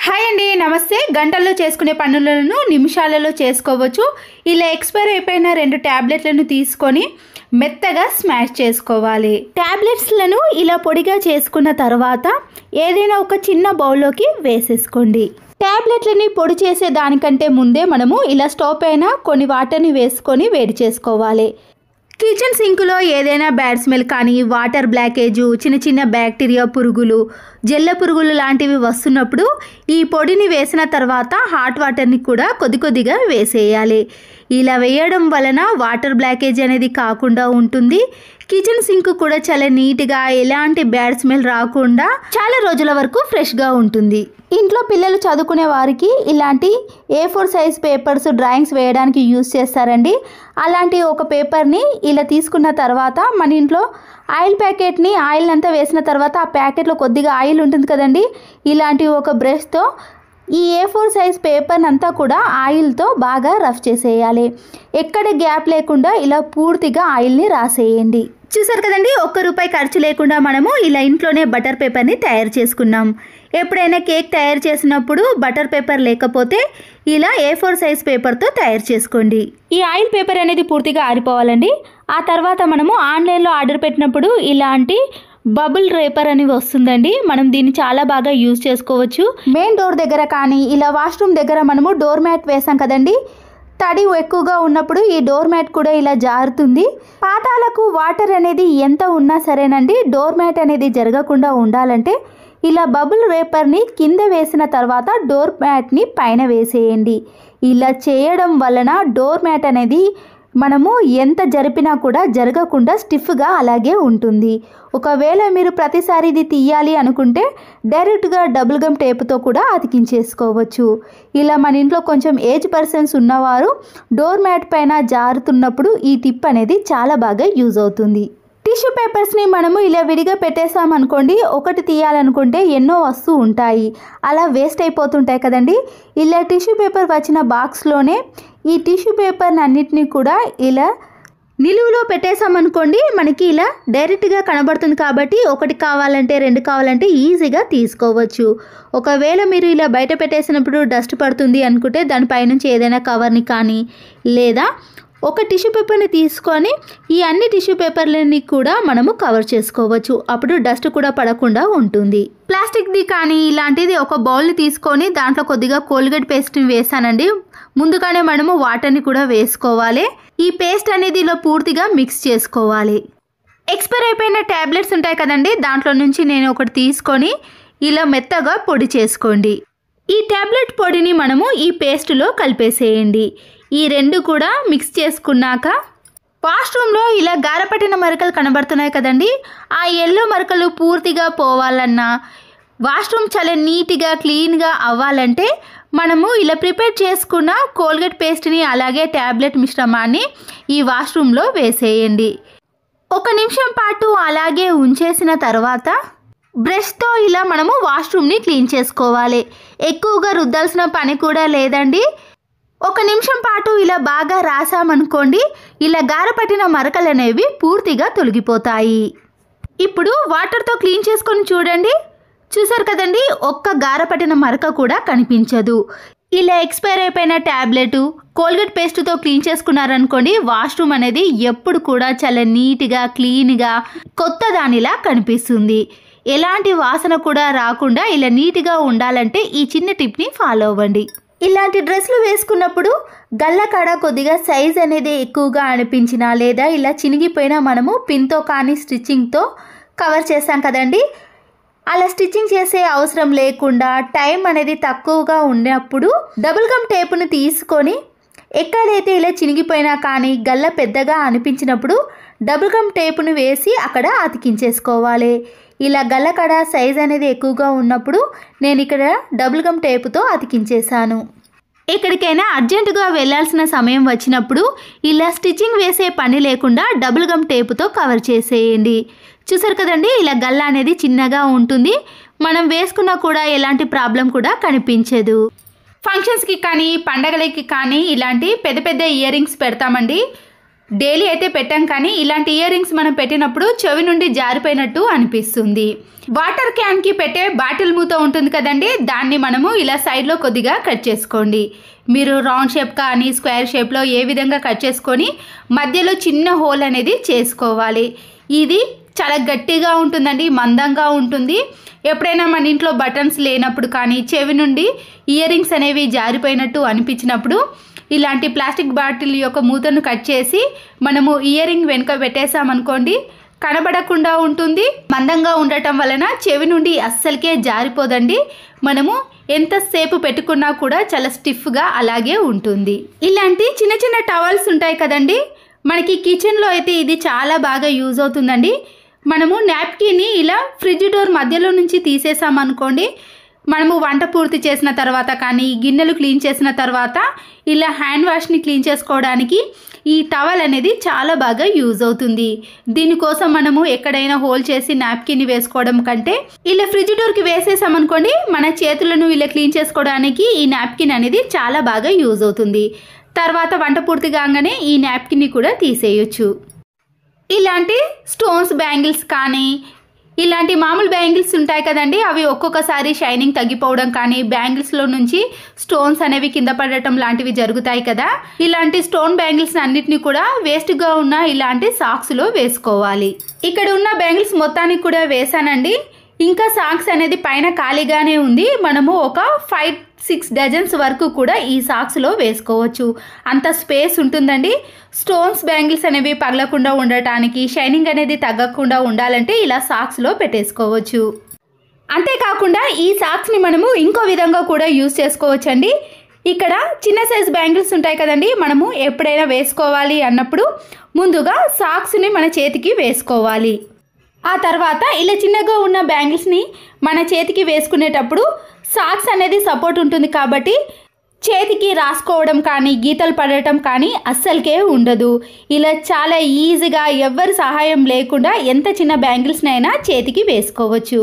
Hi అండి, నమస్తే. గంటల్లో చేసుకునే పనులను నిమిషాలలో చేసుకోవచ్చు. ఇలా ఎక్స్పైర్ అయిపోయిన 2 ట్యాబ్లెట్లను తీసుకొని మెత్తగా స్మాష్ చేసుకోవాలి. ట్యాబ్లెట్స్లను ఇలా పొడిగా చేసుకున్న తర్వాత ఏదైనా ఒక చిన్న బౌల్లోకి వేసేసుకోండి. ట్యాబ్లెట్లని పొడి చేసే దానికంటే ముందే మనము ఇలా స్టవ్ పైన కొన్ని వాటర్ని వేసుకొని వేడి చేసుకోవాలి. కిచెన్ సింక్లో ఏదైనా బ్యాడ్ స్మెల్ కానీ, వాటర్ బ్లాకేజు, చిన్న చిన్న బ్యాక్టీరియా పురుగులు, జెల్ల పురుగులు లాంటివి వస్తున్నప్పుడు ఈ పొడిని వేసిన తర్వాత హాట్ వాటర్ని కూడా కొద్దిగా వేసేయాలి. ఇలా వేయడం వలన వాటర్ బ్లాకేజ్ అనేది కాకుండా ఉంటుంది. కిచెన్ సింక్ కూడా చాలా నీట్గా, ఎలాంటి బ్యాడ్ స్మెల్ రాకుండా చాలా రోజుల వరకు ఫ్రెష్గా ఉంటుంది. ఇంట్లో పిల్లలు చదువుకునే వారికి ఇలాంటి A4 సైజ్ పేపర్స్ డ్రాయింగ్స్ వేయడానికి యూజ్ చేస్తారండి. అలాంటి ఒక పేపర్ని ఇలా తీసుకున్న తర్వాత మన ఇంట్లో ఆయిల్ ప్యాకెట్ని ఆయిల్ అంతా వేసిన తర్వాత ఆ ప్యాకెట్లో కొద్దిగా ఆయిల్ ఉంటుంది కదండి. ఇలాంటి ఒక బ్రష్తో ఈ A4 సైజ్ పేపర్ అంతా కూడా ఆయిల్తో బాగా రఫ్ చేసేయాలి. ఎక్కడ గ్యాప్ లేకుండా ఇలా పూర్తిగా ఆయిల్ని రాసేయండి. చూసారు కదండి, ₹1 ఖర్చు లేకుండా మనము ఇలా ఇంట్లోనే బటర్ పేపర్ని తయారు చేసుకున్నాం. ఎప్పుడైనా కేక్ తయారు చేసినప్పుడు బటర్ పేపర్ లేకపోతే ఇలా A4 సైజ్ పేపర్తో తయారు చేసుకోండి. ఈ ఆయిల్ పేపర్ అనేది పూర్తిగా ఆరిపోవాలండి. ఆ తర్వాత మనము ఆన్లైన్లో ఆర్డర్ పెట్టినప్పుడు ఇలాంటి బబుల్ రేపర్ అని వస్తుందండి. మనం దీన్ని చాలా బాగా యూజ్ చేసుకోవచ్చు. మెయిన్ డోర్ దగ్గర కానీ ఇలా వాష్రూమ్ దగ్గర మనము డోర్ మ్యాట్ వేసాం కదండి, తడి ఎక్కువగా ఉన్నప్పుడు ఈ డోర్ మ్యాట్ కూడా ఇలా జారుతుంది. పాతాలకు వాటర్ అనేది ఎంత ఉన్నా సరేనండి, డోర్ మ్యాట్ అనేది జరగకుండా ఉండాలంటే ఇలా బబుల్ రేపర్ని కింద వేసిన తర్వాత డోర్ మ్యాట్ని పైన వేసేయండి. ఇలా చేయడం వలన డోర్ మ్యాట్ అనేది మనము ఎంత జరిపినా కూడా జరగకుండా స్టిఫ్గా అలాగే ఉంటుంది. ఒకవేళ మీరు ప్రతిసారి ఇది తీయాలి అనుకుంటే డైరెక్ట్గా డబుల్ గమ్ టేప్తో కూడా అతికించేసుకోవచ్చు. ఇలా మన ఇంట్లో కొంచెం ఏజ్ పర్సన్స్ ఉన్నవారు డోర్ మ్యాట్ పైన జారుతున్నప్పుడు ఈ టిప్ అనేది చాలా బాగా యూజ్ అవుతుంది. టిష్యూ పేపర్స్ని మనము ఇలా విడిగా పెట్టేసామనుకోండి, ఒకటి తీయాలనుకుంటే ఎన్నో వస్తూ ఉంటాయి, అలా వేస్ట్ అయిపోతుంటాయి కదండి. ఇలా టిష్యూ పేపర్ వచ్చిన బాక్స్లోనే ఈ టిష్యూ పేపర్ని అన్నిటినీ కూడా ఇలా నిలువులో పెట్టేసామనుకోండి, మనకి ఇలా డైరెక్ట్గా కనబడుతుంది. కాబట్టి ఒకటి కావాలంటే 2 కావాలంటే ఈజీగా తీసుకోవచ్చు. ఒకవేళ మీరు ఇలా బయట పెట్టేసినప్పుడు డస్ట్ పడుతుంది అనుకుంటే దానిపైనుంచి ఏదైనా కవర్ని కానీ లేదా ఒక టిష్యూ పేపర్ని తీసుకొని ఈ అన్ని టిష్యూ పేపర్లని కూడా మనము కవర్ చేసుకోవచ్చు. అప్పుడు డస్ట్ కూడా పడకుండా ఉంటుంది. ప్లాస్టిక్ది కానీ ఇలాంటిది ఒక బౌల్ని తీసుకొని దాంట్లో కొద్దిగా కోల్గేట్ పేస్ట్ని వేసానండి. ముందుగానే మనము వాటర్ని కూడా వేసుకోవాలి. ఈ పేస్ట్ అనేది ఇలా పూర్తిగా మిక్స్ చేసుకోవాలి. ఎక్స్పైర్ అయిపోయిన ట్యాబ్లెట్స్ ఉంటాయి కదండి, దాంట్లో నుంచి నేను ఒకటి తీసుకొని ఇలా మెత్తగా పొడి చేసుకోండి. ఈ ట్యాబ్లెట్ పొడిని మనము ఈ పేస్ట్లో కలిపేసేయండి. ఈ 2 కూడా మిక్స్ చేసుకున్నాక వాష్రూమ్లో ఇలా గారపట్టిన మరకలు కనబడుతున్నాయి కదండి, ఆ ఎల్లో మరకలు పూర్తిగా పోవాలన్నా, వాష్రూమ్ చాలా నీట్గా క్లీన్గా అవ్వాలంటే మనము ఇలా ప్రిపేర్ చేసుకున్న కోల్గేట్ పేస్ట్ని అలాగే ట్యాబ్లెట్ మిశ్రమాన్ని ఈ వాష్రూమ్లో వేసేయండి. 1 నిమిషం పాటు అలాగే ఉంచేసిన తర్వాత బ్రష్తో ఇలా మనము వాష్రూమ్ని క్లీన్ చేసుకోవాలి. ఎక్కువగా రుద్దాల్సిన పని కూడా లేదండి. 1 నిమిషం పాటు ఇలా బాగా రాసామనుకోండి, ఇలా గారపట్టిన మరకలు అనేవి పూర్తిగా తొలగిపోతాయి. ఇప్పుడు వాటర్తో క్లీన్ చేసుకొని చూడండి. చూసారు కదండి, ఒక్క గారపట్టిన మరక కూడా కనిపించదు. ఇలా ఎక్స్పైర్ అయిపోయిన ట్యాబ్లెట్ కోల్గేట్ పేస్ట్తో క్లీన్ చేసుకున్నారనుకోండి, వాష్రూమ్ అనేది ఎప్పుడు కూడా చాలా నీట్గా క్లీన్గా కొత్త దానిలా కనిపిస్తుంది. ఎలాంటి వాసన కూడా రాకుండా ఇలా నీట్గా ఉండాలంటే ఈ చిన్న టిప్ని ఫాలో అవ్వండి. ఇలాంటి డ్రెస్లు వేసుకున్నప్పుడు గల్ల కాడ కొద్దిగా సైజ్ అనేది ఎక్కువగా అనిపించినా లేదా ఇలా చినిగిపోయినా మనము పిన్తో కానీ స్టిచ్చింగ్తో కవర్ చేస్తాం కదండి, అలా స్టిచ్చింగ్ చేసే అవసరం లేకుండా టైం అనేది తక్కువగా ఉన్నప్పుడు డబుల్ గమ్ టేపును తీసుకొని ఎక్కడైతే ఇలా చినిగిపోయినా కానీ గల్ల పెద్దగా అనిపించినప్పుడు డబుల్ గమ్ టేపును వేసి అక్కడ అతికించేసుకోవాలి. ఇలా గల్లకడ సైజ్ అనేది ఎక్కువగా ఉన్నప్పుడు నేను ఇక్కడ డబుల్ గమ్ టేపుతో అతికించేసాను. ఎక్కడికైనా అర్జెంటుగా వెళ్ళాల్సిన సమయం వచ్చినప్పుడు ఇలా స్టిచ్చింగ్ వేసే పని లేకుండా డబుల్ గమ్ టేపుతో కవర్ చేసేయండి. చూసారు కదండి, ఇలా గల్ల అనేది చిన్నగా ఉంటుంది. మనం వేసుకున్నా కూడా ఎలాంటి ప్రాబ్లం కూడా కనిపించదు. ఫంక్షన్స్కి కానీ పండగలకి కానీ ఇలాంటి పెద్ద పెద్ద ఇయర్ రింగ్స్ పెడతామండి. డైలీ అయితే పెట్టాం, కానీ ఇలాంటి ఇయర్ రింగ్స్ మనం పెట్టినప్పుడు చెవి నుండి జారిపోయినట్టు అనిపిస్తుంది. వాటర్ క్యాన్కి పెట్టే బాటిల్ మూత ఉంటుంది కదండి, దాన్ని మనము ఇలా సైడ్లో కొద్దిగా కట్ చేసుకోండి. మీరు రౌండ్ షేప్ కానీ స్క్వేర్ షేప్లో ఏ విధంగా కట్ చేసుకొని మధ్యలో చిన్న హోల్ అనేది చేసుకోవాలి. ఇది చాలా గట్టిగా ఉంటుందండి, మందంగా ఉంటుంది. ఎప్పుడైనా మన ఇంట్లో బటన్స్ లేనప్పుడు కానీ చెవి నుండి ఇయర్ రింగ్స్ అనేవి జారిపోయినట్టు అనిపించినప్పుడు ఇలాంటి ప్లాస్టిక్ బాటిల్ యొక్క మూతను కట్ చేసి మనము ఇయర్ రింగ్ వెనుక పెట్టేసామనుకోండి, కనబడకుండా ఉంటుంది. మందంగా ఉండటం వలన చెవి నుండి అస్సలకే జారిపోదండి. మనము ఎంతసేపు పెట్టుకున్నా కూడా చాలా స్టిఫ్గా అలాగే ఉంటుంది. ఇలాంటి చిన్న చిన్న టవల్స్ ఉంటాయి కదండి, మనకి కిచెన్లో అయితే ఇది చాలా బాగా యూజ్ అవుతుందండి. మనము నాప్కిన్ని ఇలా ఫ్రిడ్జ్ డోర్ మధ్యలో నుంచి తీసేసామనుకోండి, మనము వంట పూర్తి చేసిన తర్వాత కానీ గిన్నెలు క్లీన్ చేసిన తర్వాత ఇలా హ్యాండ్ వాష్ని క్లీన్ చేసుకోవడానికి ఈ టవల్ అనేది చాలా బాగా యూజ్ అవుతుంది. దీనికోసం మనము ఎక్కడైనా హోల్ చేసి నాప్కిన్ని వేసుకోవడం కంటే ఇలా ఫ్రిడ్జ్ డోర్కి వేసేసామనుకోండి, మన చేతులను ఇలా క్లీన్ చేసుకోవడానికి ఈ నాప్కిన్ అనేది చాలా బాగా యూజ్ అవుతుంది. తర్వాత వంట పూర్తి కాగానే ఈ నాప్కిన్ని కూడా తీసేయచ్చు. ఇలాంటి స్టోన్స్ బ్యాంగిల్స్ కానీ ఇలాంటి మామూలు బ్యాంగిల్స్ ఉంటాయి కదండి, అవి ఒక్కొక్కసారి షైనింగ్ తగ్గిపోవడం కానీ బ్యాంగిల్స్లో నుంచి స్టోన్స్ అనేవి కింద పడటం లాంటివి జరుగుతాయి కదా. ఇలాంటి స్టోన్ బ్యాంగిల్స్ అన్నిటిని కూడా వేస్ట్గా ఉన్న ఇలాంటి సాక్స్లో వేసుకోవాలి. ఇక్కడ ఉన్న బ్యాంగిల్స్ మొత్తానికి కూడా వేసానండి. ఇంకా సాక్స్ అనేది పైన ఖాళీగానే ఉంది. మనము ఒక 5-6 డజన్స్ వరకు కూడా ఈ సాక్స్లో వేసుకోవచ్చు, అంత స్పేస్ ఉంటుందండి. స్టోన్స్ బ్యాంగిల్స్ అనేవి పగలకుండా ఉండటానికి, షైనింగ్ అనేది తగ్గకుండా ఉండాలంటే ఇలా సాక్స్లో పెట్టేసుకోవచ్చు. అంతేకాకుండా ఈ సాక్స్ని మనము ఇంకో విధంగా కూడా యూజ్ చేసుకోవచ్చండి. ఇక్కడ చిన్న సైజ్ బ్యాంగిల్స్ ఉంటాయి కదండి, మనము ఎప్పుడైనా వేసుకోవాలి అన్నప్పుడు ముందుగా సాక్స్ని మన చేతికి వేసుకోవాలి. ఆ తర్వాత ఇలా చిన్నగా ఉన్న బ్యాంగిల్స్ని మన చేతికి వేసుకునేటప్పుడు సాక్స్ అనేది సపోర్ట్ ఉంటుంది కాబట్టి చేతికి రాసుకోవడం కానీ గీతలు పడటం కానీ అస్సలకే ఉండదు. ఇలా చాలా ఈజీగా ఎవ్వరి సహాయం లేకుండా ఎంత చిన్న బ్యాంగిల్స్నైనా చేతికి వేసుకోవచ్చు.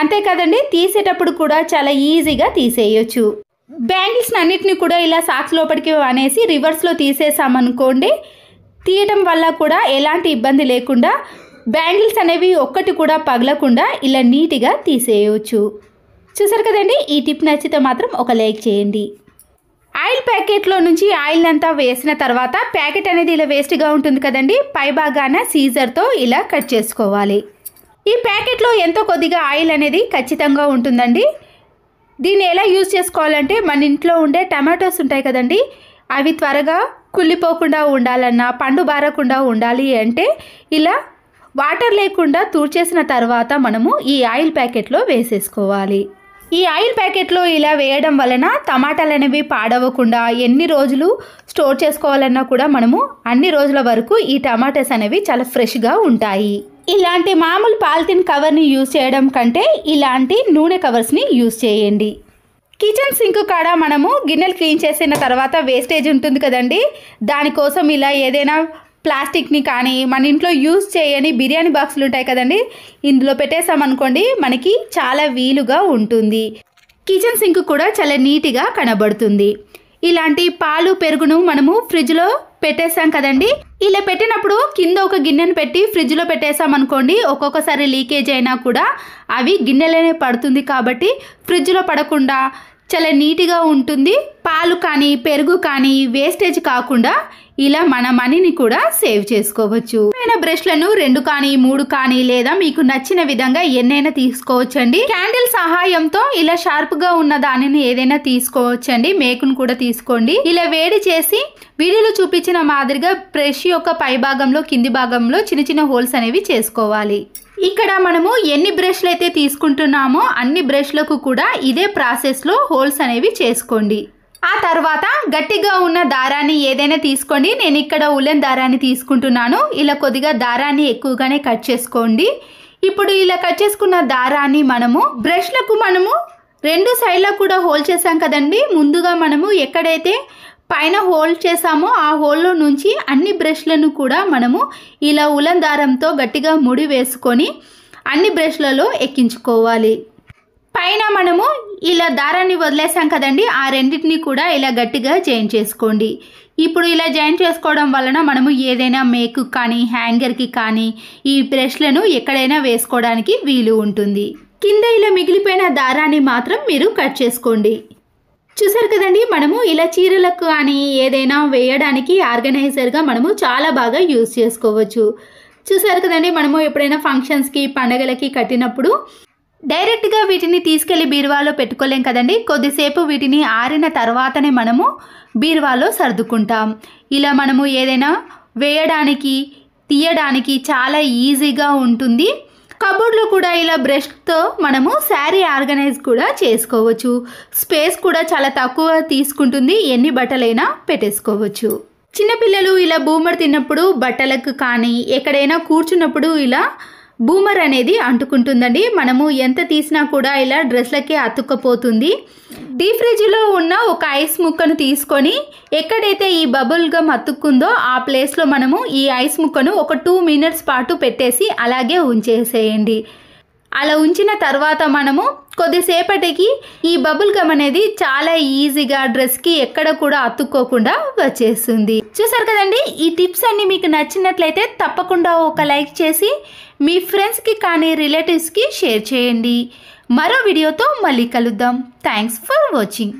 అంతే కదండి, తీసేటప్పుడు కూడా చాలా ఈజీగా తీసేయచ్చు. బ్యాంగిల్స్ అన్నిటిని కూడా ఇలా సాక్స్ లోపలికి అనేసి రివర్స్లో తీసేసామనుకోండి, తీయటం వల్ల కూడా ఎలాంటి ఇబ్బంది లేకుండా బ్యాంగిల్స్ అనేవి ఒక్కటి కూడా పగలకుండా ఇలా నీట్గా తీసేయవచ్చు. చూసారు కదండి, ఈ టిప్ నచ్చితే మాత్రం ఒక లైక్ చేయండి. ఆయిల్ ప్యాకెట్లో నుంచి ఆయిల్ అంతా వేసిన తర్వాత ప్యాకెట్ అనేది ఇలా వేస్ట్గా ఉంటుంది కదండి, పై భాగాన సీజర్తో ఇలా కట్ చేసుకోవాలి. ఈ ప్యాకెట్లో ఎంతో కొద్దిగా ఆయిల్ అనేది ఖచ్చితంగా ఉంటుందండి. దీన్ని ఎలా యూజ్ చేసుకోవాలంటే మన ఇంట్లో ఉండే టమాటోస్ ఉంటాయి కదండి, అవి త్వరగా కుళ్ళిపోకుండా ఉండాలన్నా పండు బారకుండా ఉండాలి అంటే ఇలా వాటర్ లేకుండా తూర్చేసిన తర్వాత మనము ఈ ఆయిల్ ప్యాకెట్లో వేసేసుకోవాలి. ఈ ఆయిల్ ప్యాకెట్లో ఇలా వేయడం వలన టమాటాలు అనేవి పాడవకుండా ఎన్ని రోజులు స్టోర్ చేసుకోవాలన్నా కూడా మనము అన్ని రోజుల వరకు ఈ టమాటాస్ అనేవి చాలా ఫ్రెష్గా ఉంటాయి. ఇలాంటి మామూలు పాలిథిన్ కవర్ని యూజ్ చేయడం కంటే ఇలాంటి నూనె కవర్స్ని యూజ్ చేయండి. కిచెన్ సింక్ కాడ మనము గిన్నెలు క్లీన్ చేసిన తర్వాత వేస్టేజ్ ఉంటుంది కదండి, దానికోసం ఇలా ఏదైనా ప్లాస్టిక్ని కానీ మన ఇంట్లో యూజ్ చేయని బిర్యానీ బాక్సులు ఉంటాయి కదండి, ఇందులో పెట్టేసామనుకోండి మనకి చాలా వీలుగా ఉంటుంది. కిచెన్ సింక్ కూడా చాలా నీట్గా కనబడుతుంది. ఇలాంటి పాలు పెరుగును మనము ఫ్రిడ్జ్లో పెట్టేసాం కదండి, ఇలా పెట్టినప్పుడు కింద ఒక గిన్నెను పెట్టి ఫ్రిడ్జ్లో పెట్టేసామనుకోండి, ఒక్కొక్కసారి లీకేజ్ అయినా కూడా అవి గిన్నెలోనే పడుతుంది కాబట్టి ఫ్రిడ్జ్లో పడకుండా చాలా నీట్గా ఉంటుంది. పాలు కానీ పెరుగు కానీ వేస్టేజ్ కాకుండా ఇలా మన మనీని కూడా సేవ్ చేసుకోవచ్చు. బ్రష్లను 2 కానీ 3 కానీ లేదా మీకు నచ్చిన విధంగా ఎన్నైనా తీసుకోవచ్చండి. క్యాండిల్ సహాయంతో ఇలా షార్ప్ గా ఉన్న దానిని ఏదైనా తీసుకోవచ్చండి. మేకును కూడా తీసుకోండి. ఇలా వేడి చేసి వీడియోలో చూపించిన మాదిరిగా బ్రష్ యొక్క పై భాగంలో కింది భాగంలో చిన్న చిన్న హోల్స్ అనేవి చేసుకోవాలి. ఇక్కడ మనము ఎన్ని బ్రష్లు అయితే తీసుకుంటున్నామో అన్ని బ్రష్లకు కూడా ఇదే ప్రాసెస్లో హోల్స్ అనేవి చేసుకోండి. ఆ తర్వాత గట్టిగా ఉన్న దారాన్ని ఏదైనా తీసుకోండి. నేను ఇక్కడ ఉలెన్ దారాన్ని తీసుకుంటున్నాను. ఇలా కొద్దిగా దారాన్ని ఎక్కువగానే కట్ చేసుకోండి. ఇప్పుడు ఇలా కట్ చేసుకున్న దారాన్ని మనము బ్రష్లకు మనము 2 సైడ్లకు కూడా హోల్ చేసాం కదండి. ముందుగా మనము ఎక్కడైతే పైన హోల్ చేసామో ఆ హోల్లో నుంచి అన్ని బ్రష్లను కూడా మనము ఇలా ఉలెన్ దారంతో గట్టిగా ముడి వేసుకొని అన్ని బ్రష్లలో ఎక్కించుకోవాలి. పైన మనము ఇలా దారాన్ని వదిలేసాం కదండి, ఆ రెండింటిని కూడా ఇలా గట్టిగా జాయిన్ చేసుకోండి. ఇప్పుడు ఇలా జాయిన్ చేసుకోవడం వలన మనము ఏదైనా మేకు కానీ హ్యాంగర్కి కానీ ఈ బ్రష్లను ఎక్కడైనా వేసుకోవడానికి వీలు ఉంటుంది. కింద ఇలా మిగిలిపోయిన దారాన్ని మాత్రం మీరు కట్ చేసుకోండి. చూసారు కదండి, మనము ఇలా చీరలకు కానీ ఏదైనా వేయడానికి ఆర్గనైజర్గా మనము చాలా బాగా యూజ్ చేసుకోవచ్చు. చూసారు కదండి, మనము ఎప్పుడైనా ఫంక్షన్స్కి పండగలకి కట్టినప్పుడు డైరెక్ట్గా వీటిని తీసుకెళ్లి బీరువాలో పెట్టుకోలేం కదండి. కొద్దిసేపు వీటిని ఆరిన తర్వాతనే మనము బీరువాలో సర్దుకుంటాం. ఇలా మనము ఏదైనా వేయడానికి తీయడానికి చాలా ఈజీగా ఉంటుంది. కబోర్డ్లో కూడా ఇలా బ్రష్తో మనము శారీ ఆర్గనైజ్ కూడా చేసుకోవచ్చు. స్పేస్ కూడా చాలా తక్కువ తీసుకుంటుంది, ఎన్ని బట్టలైనా పెట్టేసుకోవచ్చు. చిన్నపిల్లలు ఇలా బూమర్ తిన్నప్పుడు బట్టలకు కానీ ఎక్కడైనా కూర్చున్నప్పుడు ఇలా బూమర్ అనేది అంటుకుంటుందండి. మనము ఎంత తీసినా కూడా ఇలా డ్రెస్లకే అతుక్కపోతుంది. డీప్ ఫ్రిడ్జ్లో ఉన్న ఒక ఐస్ ముక్కను తీసుకొని ఎక్కడైతే ఈ బబుల్ గమ్ అతుక్కుందో ఆ ప్లేస్లో మనము ఈ ఐస్ ముక్కను ఒక 2 మినిట్స్ పాటు పెట్టేసి అలాగే ఉంచేసేయండి. అలా ఉంచిన తర్వాత మనము కొద్దిసేపటికి ఈ బబుల్ గమ్ అనేది చాలా ఈజీగా డ్రెస్కి ఎక్కడ కూడా అతుక్కోకుండా వచ్చేస్తుంది. చూసారు కదండి, ఈ టిప్స్ అన్నీ మీకు నచ్చినట్లయితే తప్పకుండా ఒక లైక్ చేసి మీ ఫ్రెండ్స్కి కానీ రిలేటివ్స్కి షేర్ చేయండి. మరో వీడియోతో మళ్ళీ కలుద్దాం. Thanks for watching.